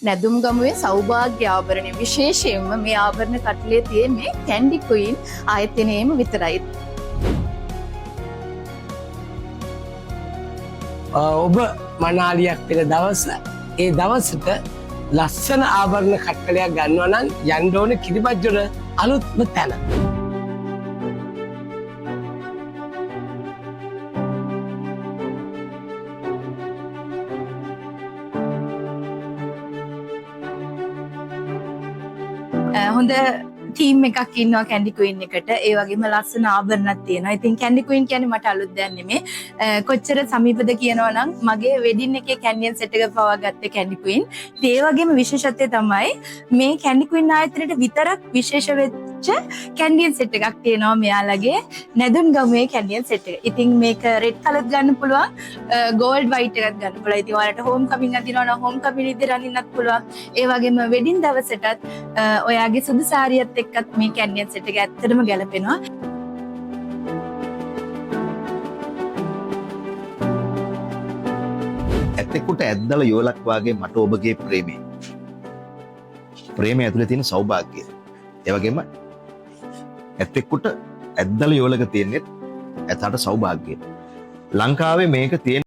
නැදුම් ගමුවේ සෞභාග්‍ය ආභරණය විශේෂයෙන්ම මේ ආභරණ කටලේ තියෙන්නේ කැන්ඩි ක්වීන් ආයතනයේම විතරයි. ඔබ මනාලියක් පෙර දවස ඒ දවසට ලස්සන ආභරණ කට්ටලයක් ගන්නවා නම් යන්න ඕනේ කිරිබත්ජොර අලුත්ම තැන. හොඳ ටීම් එකක් ඉන්නවා කැන්ඩි ක්වීන් එකට. ඒ වගේම ලස්සන ආභරණත් තියෙනවා. ඉතින් කැන්ඩි ක්වීන් කියන්නේ මට අලුත් දෙයක් නෙමෙයි. කොච්චර සමීපද කියනවා නම් මගේ වෙඩින් එකේ කැන්ඩියන් සෙට් එක පවා ගත්තේ කැන්ඩි ක්වීන්. ඒ වගේම විශේෂත්වය තමයි මේ කැන්ඩි ක්වීන් ආයතනයේ විතරක් විශේෂ වෙච්ච කැන්ඩියන් සෙට් එකක් තියෙනවා මෙයාලගේ නැදුම් ගමුවේ කැන්ඩියන් සෙට් එක. ඉතින් මේක රෙඩ් කලර් ගන්න පුළුවන්, ගෝල්ඩ් වයිට් එකක් ගන්න පුළුවන්. ඉතින් ඔයාලට හෝම් කමින් අදිනවා නම් හෝම් කමින් ඉදිරියට අනින්නත් පුළුවන්. ඒ වගේම වෙඩින් දවසටත් ඔයාගේ සුදු සාරියත් එක්කත් මේ කැන්ඩියන් සෙට් එක ඇත්තටම ගැලපෙනවා. ඇත්තෙකුට ඇද්දල යෝලක් වාගේ මට ඔබගේ ප්‍රේමය. ප්‍රේමය ඇතුලේ තියෙන සෞභාග්‍යය. ඒ වගේම ඇත්තෙකුට ඇද්දල යෝලක තියෙන්නේ ඇතට සෞභාග්‍යය. ලංකාවේ මේක තියෙන